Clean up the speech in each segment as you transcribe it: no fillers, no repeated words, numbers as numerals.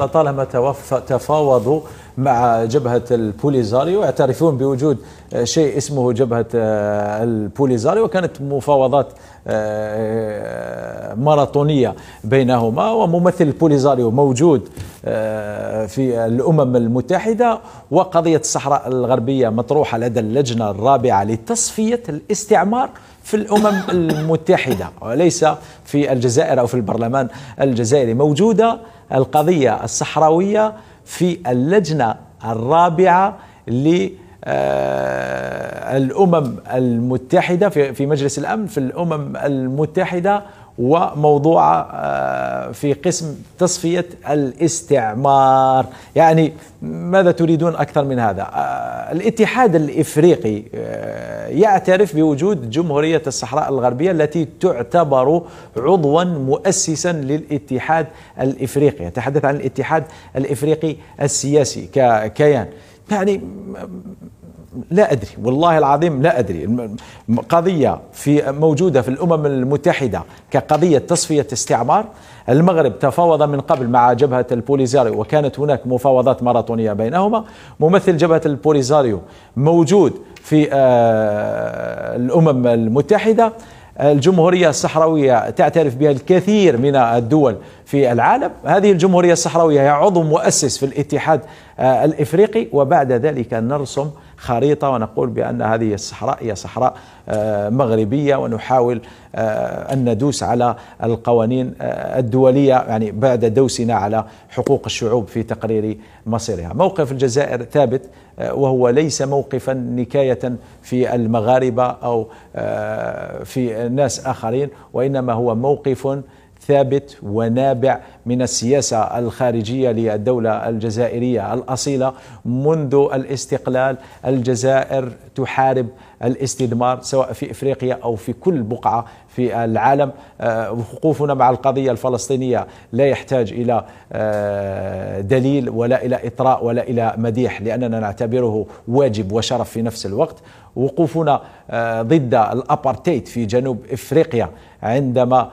طالما تفاوضوا مع جبهة البوليزاريو ويعترفون بوجود شيء اسمه جبهة البوليزاريو، وكانت مفاوضات ماراثونية بينهما، وممثل البوليزاريو موجود في الأمم المتحدة، وقضية الصحراء الغربية مطروحة لدى اللجنة الرابعة لتصفية الاستعمار في الأمم المتحدة وليس في الجزائر أو في البرلمان الجزائري. موجودة القضية الصحراوية في اللجنة الرابعة للأمم المتحدة في مجلس الأمن في الأمم المتحدة، وموضوع في قسم تصفية الاستعمار. يعني ماذا تريدون أكثر من هذا؟ الاتحاد الإفريقي يعترف بوجود جمهورية الصحراء الغربية التي تعتبر عضوا مؤسسا للاتحاد الإفريقي. يتحدث عن الاتحاد الإفريقي السياسي ككيان. يعني لا أدري، والله العظيم لا أدري. قضية موجودة في الأمم المتحدة كقضية تصفية استعمار. المغرب تفاوض من قبل مع جبهة البوليزاريو، وكانت هناك مفاوضات ماراثونية بينهما. ممثل جبهة البوليزاريو موجود في الأمم المتحدة. الجمهورية الصحراوية تعترف بها الكثير من الدول في العالم. هذه الجمهورية الصحراوية هي عضو مؤسس في الاتحاد الإفريقي، وبعد ذلك نرسم خريطة ونقول بأن هذه الصحراء هي صحراء مغربية، ونحاول أن ندوس على القوانين الدولية، يعني بعد دوسنا على حقوق الشعوب في تقرير مصيرها. موقف الجزائر ثابت، وهو ليس موقفا نكاية في المغاربة أو في ناس آخرين، وإنما هو موقف ثابت ونابع من السياسة الخارجية للدولة الجزائرية الأصيلة. منذ الاستقلال الجزائر تحارب الاستثمار سواء في إفريقيا أو في كل بقعة في العالم. وقوفنا مع القضية الفلسطينية لا يحتاج إلى دليل ولا إلى إطراء ولا إلى مديح، لأننا نعتبره واجب وشرف في نفس الوقت. وقوفنا ضد الأبارتايد في جنوب إفريقيا عندما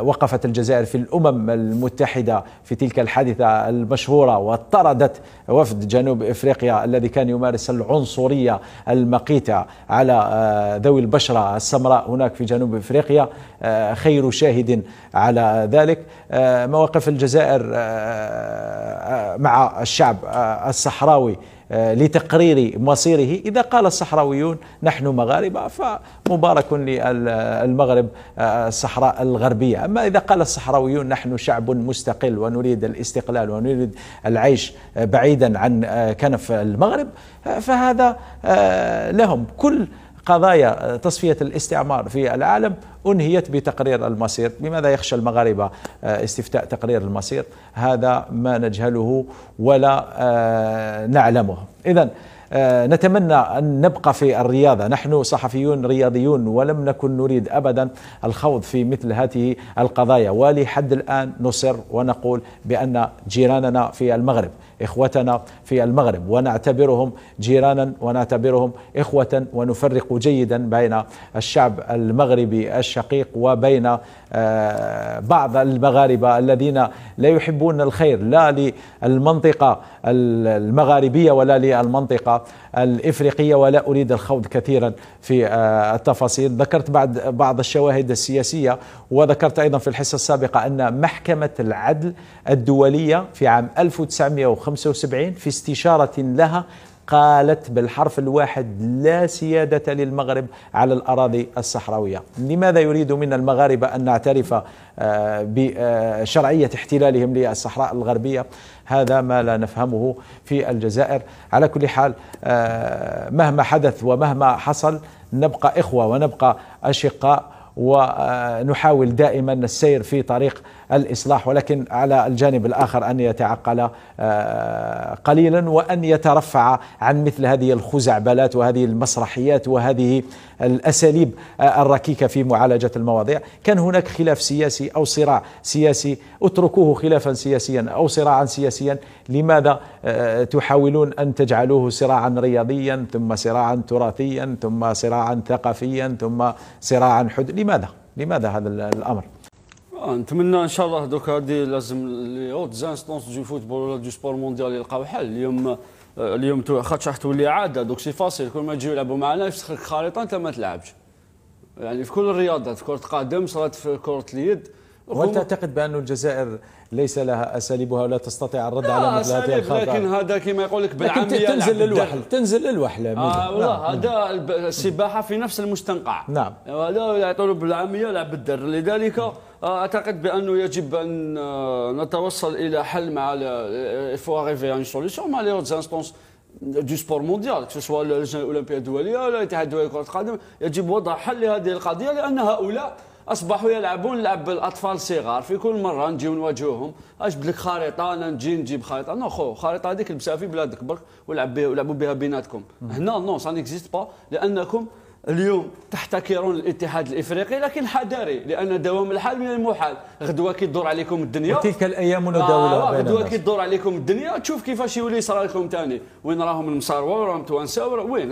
وقفت الجزائر في الأمم المتحدة في تلك الحادثة المشهورة وطردت وفد جنوب إفريقيا الذي كان يمارس العنصرية المقيتة على ذوي البشرة السمراء هناك في جنوب إفريقيا، خير شاهد على ذلك. مواقف الجزائر مع الشعب الصحراوي لتقرير مصيره. إذا قال الصحراويون نحن مغاربة فمبارك للمغرب الصحراء الغربية، أما إذا قال الصحراويون نحن شعب مستقل ونريد الاستقلال ونريد العيش بعيدا عن كنف المغرب فهذا لهم. كل قضايا تصفية الاستعمار في العالم أنهيت بتقرير المصير. لماذا يخشى المغاربة استفتاء تقرير المصير؟ هذا ما نجهله ولا نعلمه. إذن نتمنى أن نبقى في الرياضة. نحن صحفيون رياضيون ولم نكن نريد أبدا الخوض في مثل هذه القضايا، ولحد الآن نصر ونقول بأن جيراننا في المغرب إخوتنا في المغرب، ونعتبرهم جيرانا ونعتبرهم إخوة، ونفرق جيدا بين الشعب المغربي الشقيق وبين بعض المغاربة الذين لا يحبون الخير لا للمنطقة المغاربية ولا للمنطقة الإفريقية، ولا أريد الخوض كثيرا في التفاصيل. ذكرت بعض الشواهد السياسية، وذكرت أيضا في الحصة السابقة أن محكمة العدل الدولية في عام 1975 في استشارة لها قالت بالحرف الواحد لا سيادة للمغرب على الأراضي الصحراوية. لماذا يريد من المغاربة أن نعترف بشرعية احتلالهم للصحراء الغربية؟ هذا ما لا نفهمه في الجزائر. على كل حال مهما حدث ومهما حصل نبقى إخوة ونبقى أشقاء، ونحاول دائما السير في طريق الإصلاح، ولكن على الجانب الآخر أن يتعقل قليلا وأن يترفع عن مثل هذه الخزعبلات وهذه المسرحيات وهذه الأساليب الركيكة في معالجة المواضيع. كان هناك خلاف سياسي أو صراع سياسي، اتركوه خلافا سياسيا أو صراعا سياسيا. لماذا تحاولون أن تجعلوه صراعا رياضيا ثم صراعا تراثيا ثم صراعا ثقافيا ثم صراعا لماذا هذا الأمر؟ نتمنى ان شاء الله دوك هذه لازم لي هوت زانستونس دو فوتبول ولا دو سبور مونديال يلقاو حل. اليوم خاطش راح تولي عاده دوك سي فاسيل كل ما يجيو يلعبوا معنا يفسخ لك خريطه انت ما تلعبش. يعني في كل الرياضات، في كره القدم صارت، في كره اليد. وهل تعتقد بأن الجزائر ليس لها أساليبها ولا تستطيع الرد على مثل هذه الخطأ؟ لكن هذا كما يقول لك بالعامية تنزل للوحل والله هذا السباحة في نفس المستنقع. نعم. هذا يعطوا بالعامية لعب بالدر. لذلك أعتقد بأنه يجب أن نتوصل إلى حل مع فو أغيفي أن سوليسيون مع لي أوت انستونس دو سبور مونديال، سواء اللجنة الأولمبية الدولية ولا الاتحاد الدولي لكرة القدم. يجب وضع حل لهذه القضية، لأن هؤلاء اصبحوا يلعبون لعب الاطفال الصغار. في كل مره نجيو نواجهوهم، اجبد لك خريطه، انا نجي نجيب خريطه، نو خو خريطه هذيك لبسها في بلادك برك ولعبوا بها بيناتكم. هنا نو سا نيكزيست با، لانكم اليوم تحتكرون الاتحاد الافريقي، لكن حذاري، لان دوام الحال من المحال. غدوه كي تدور عليكم الدنيا، وتلك الايام نداولها بين غدوه كي تدور عليكم الدنيا تشوف كيفاش يولي يصرى لكم ثاني. وين راهم المصاروه وراهم توانسه وين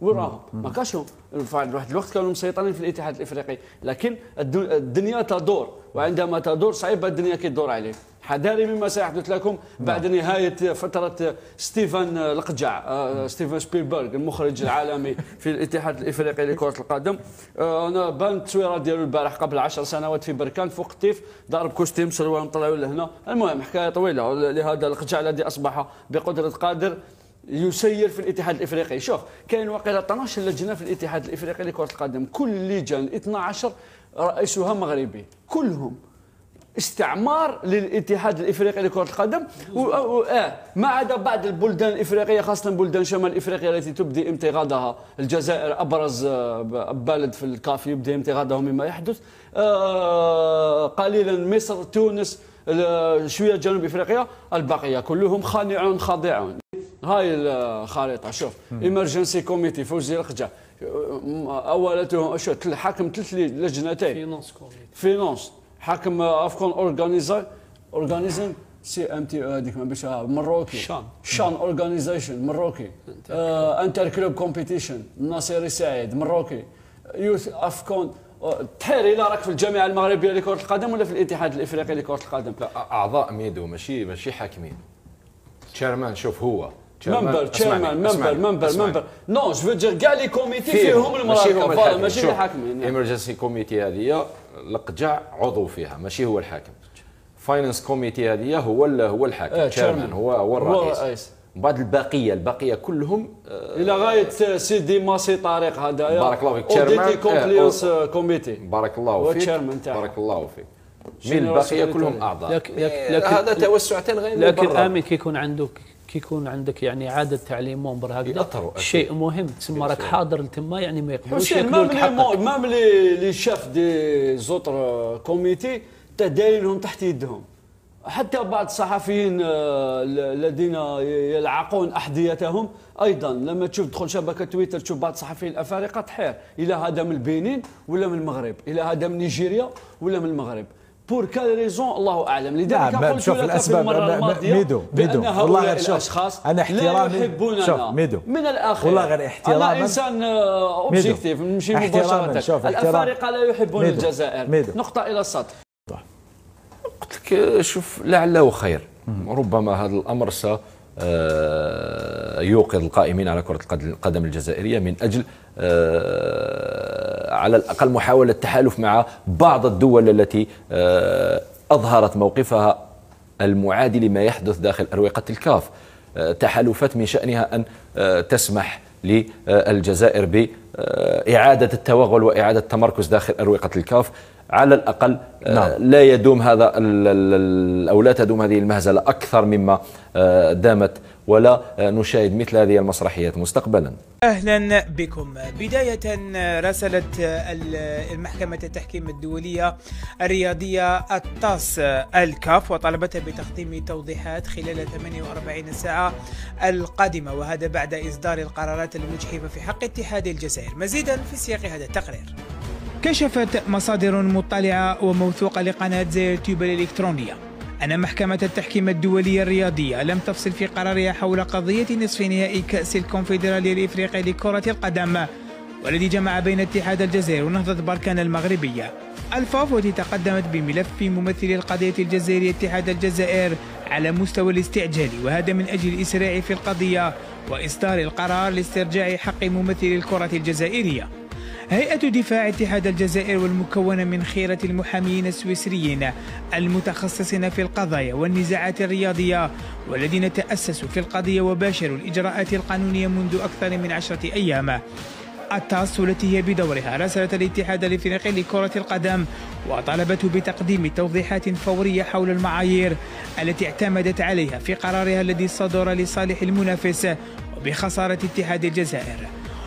وين راهم؟ ما كاشهم. في واحد الوقت كانوا مسيطرين في الاتحاد الافريقي، لكن الدنيا تدور، وعندما تدور صعيب الدنيا كي تدور عليه. حذاري مما سيحدث لكم بعد نهاية فترة ستيفن القجع، ستيفن سبيلبرغ المخرج العالمي في الاتحاد الافريقي لكرة القدم. انا بان التصويره ديالو البارح قبل 10 سنوات في بركان فوق التيف، ضارب كوستيم سروال مطلعوا لهنا. المهم حكايه طويله لهذا القجع الذي اصبح بقدرة قادر يسير في الاتحاد الافريقي. شوف كاين واقيلا 12 لجنه في الاتحاد الافريقي لكرة القدم، كل لجان 12 رئيسها مغربي، كلهم استعمار للاتحاد الافريقي لكرة القدم. ما عدا بعض البلدان الافريقيه، خاصه بلدان شمال افريقيا التي تبدي امتغاضها. الجزائر ابرز بلد في الكاف يبدي امتغاضه مما يحدث. قليلا مصر، تونس، شويه جنوب افريقيا، البقيه كلهم خانعون خاضعون. هاي الخريطه. شوف ايمرجنسي كوميتي فوزي القجع، اولته حاكم 3 لجنتين، فينانس حاكم افكون اورجانيزم سي ام تي هذيك ما بيش مروكي، شان اورجانيزيشن مروكي، انتر كلوب كومبيتيشن ناصري سعيد مروكي، يوث افكون. تحير الى راك في الجامعه المغربيه لكره القدم ولا في الاتحاد الافريقي لكره القدم؟ لا، اعضاء ميدو ماشي حاكمين. تشيرمان شوف هو منبر تشيرمان منبر نو جو دير كاع لي كوميتي فيهم المراقبه ماشي الحاكمين. ايمرجنسي كوميتي هذه القجع عضو فيها، ماشي هو الحاكم. فاينانس كوميتي هذه هو الحاكم، تشيرمان هو الرئيس. بعد البقيه كلهم الى غايه سيدي ماسي طارق هذايا بارك الله فيك تشيرمان كومبليونس كوميتي بارك الله فيك بارك الله فيك. من البقيه كلهم اعضاء. لكن هذا توسع غير مبرر. لكن امين كيكون عندك يعني اعاده تعليم ممبر هكذا شيء مهم، تسمى راك حاضر تما، يعني ما يقدروش ياكلوك حقك. مام لي شاف دي زوتر كوميتي دايرينهم تحت يدهم. حتى بعض الصحفيين الذين يلعقون احذيتهم ايضا، لما تدخل شبكه تويتر تشوف بعض الصحفيين الافارقه تحير الى هذا من البنين ولا من المغرب، الى هذا من نيجيريا ولا من المغرب. بور كال ريزون الله اعلم. لذلك قلت لك في المره الماضيه ميدو والله الاشخاص انا احترامي لا يحبوننا من الاخر. والله غير احتراما، انا انسان اوبجيكتيف نمشي مباشره. الافارقه لا يحبون الجزائر. نقطه الى السطر. قلت لك شوف لعله خير، ربما هذا الامر يوقظ القائمين على كرة القدم الجزائرية من أجل على الأقل محاولة التحالف مع بعض الدول التي أظهرت موقفها المعادي لما يحدث داخل أروقة الكاف. تحالفات من شأنها أن تسمح للجزائر بإعادة التوغل وإعادة التمركز داخل أروقة الكاف على الأقل. لا يدوم هذا أو لا تدوم هذه المهزلة أكثر مما دامت، ولا نشاهد مثل هذه المسرحيات مستقبلا. أهلا بكم. بداية راسلت المحكمة التحكيم الدولية الرياضية الطاس الكاف وطلبتها بتقديم توضيحات خلال 48 ساعة القادمة، وهذا بعد إصدار القرارات المجحفة في حق اتحاد الجزائر. مزيدا في سياق هذا التقرير. كشفت مصادر مطلعة وموثوقة لقناة زي تيوب الإلكترونية أن محكمة التحكيم الدولية الرياضية لم تفصل في قرارها حول قضية نصف نهائي كأس الكونفدرالية الإفريقية لكرة القدم، والذي جمع بين اتحاد الجزائر ونهضة بركان المغربية. الفاف والتي تقدمت بملف ممثل القضية الجزائرية اتحاد الجزائر على مستوى الاستعجال، وهذا من أجل الإسراع في القضية وإصدار القرار لاسترجاع حق ممثل الكرة الجزائرية. هيئة دفاع اتحاد الجزائر والمكونة من خيرة المحامين السويسريين المتخصصين في القضايا والنزاعات الرياضية والذين تأسسوا في القضية وباشروا الإجراءات القانونية منذ أكثر من 10 أيام. التاس والتي هي بدورها راسلت الاتحاد الافريقي لكرة القدم وطلبته بتقديم توضيحات فورية حول المعايير التي اعتمدت عليها في قرارها الذي صدر لصالح المنافس وبخسارة اتحاد الجزائر.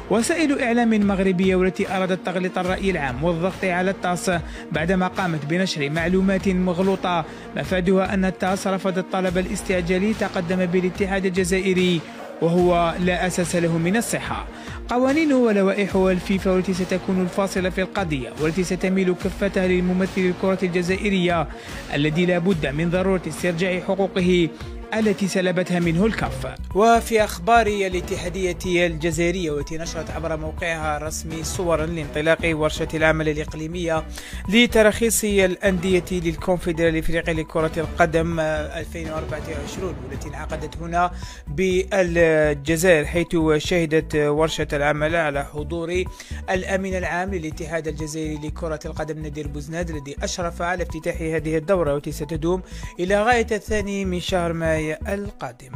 وسائل إعلام مغربية والتي أرادت تغليط الرأي العام والضغط على التاس بعدما قامت بنشر معلومات مغلوطة مفادها أن التاس رفض الطلب الاستعجالي تقدم بالاتحاد الجزائري وهو لا أساس له من الصحة. قوانين ولوائح الفيفا والتي ستكون الفاصلة في القضية والتي ستميل كفتها للممثل الكرة الجزائرية الذي لا بد من ضرورة استرجاع حقوقه التي سلبتها منه الكاف. وفي أخبار الاتحادية الجزائرية والتي نشرت عبر موقعها الرسمي صورا لانطلاق ورشة العمل الإقليمية لتراخيص الأندية للكونفدرالية الإفريقية لكرة القدم 2024 والتي انعقدت هنا بالجزائر، حيث شهدت ورشة العمل على حضور الأمين العام للاتحاد الجزائري لكرة القدم نادر بوزناد الذي أشرف على افتتاح هذه الدورة والتي ستدوم إلى غاية 2 من شهر مايو القادم.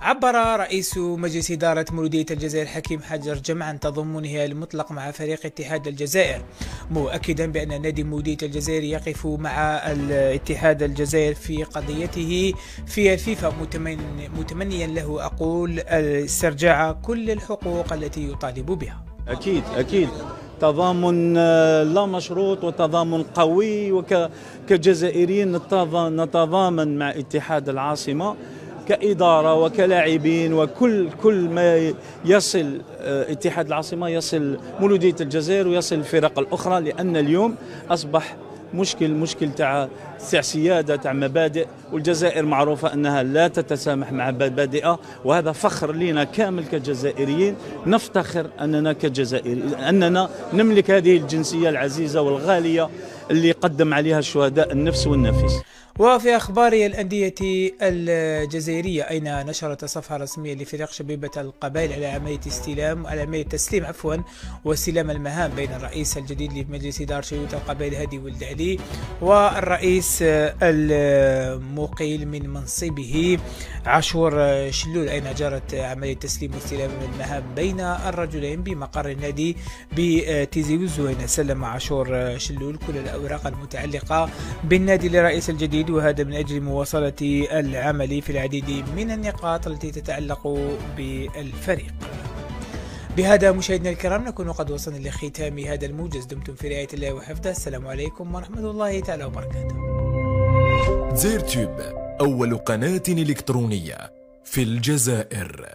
عبر رئيس مجلس إدارة مولودية الجزائر حكيم حجر جمع عن تضامنه المطلق مع فريق اتحاد الجزائر، مؤكدا بأن نادي مولودية الجزائر يقف مع الاتحاد الجزائر في قضيته في الفيفا، متمنيا له أقول استرجاع كل الحقوق التي يطالب بها. أكيد تضامن لا مشروط وتضامن قوي، وكجزائريين نتضامن مع اتحاد العاصمة كإدارة وكلاعبين، وكل ما يصل اتحاد العاصمة يصل مولودية الجزائر ويصل الفرق الأخرى، لأن اليوم أصبح مشكل تاع سيادة تاع مبادئ، والجزائر معروفة أنها لا تتسامح مع مبادئها، وهذا فخر لنا كامل كجزائريين. نفتخر أننا كجزائري أننا نملك هذه الجنسية العزيزة والغالية اللي قدم عليها الشهداء النفس والنفيس. وفي أخبار الأندية الجزائرية، أين نشرت صفحة رسمية لفريق شبيبة القبائل على عملية تسليم واستلام المهام بين الرئيس الجديد لمجلس إدارة شبيبة القبائل هادي ولد علي والرئيس المقيل من منصبه عاشور شلول، أين جرت عملية تسليم واستلام المهام بين الرجلين بمقر النادي بتيزي وزوين. سلم عاشور شلول كل الأوراق المتعلقة بالنادي للرئيس الجديد، وهذا من أجل مواصلة العمل في العديد من النقاط التي تتعلق بالفريق. بهذا مشاهدينا الكرام نكون قد وصلنا لختام هذا الموجز. دمتم في رعاية الله وحفظه. السلام عليكم ورحمة الله تعالى وبركاته. زيرتوب أول قناة إلكترونية في الجزائر.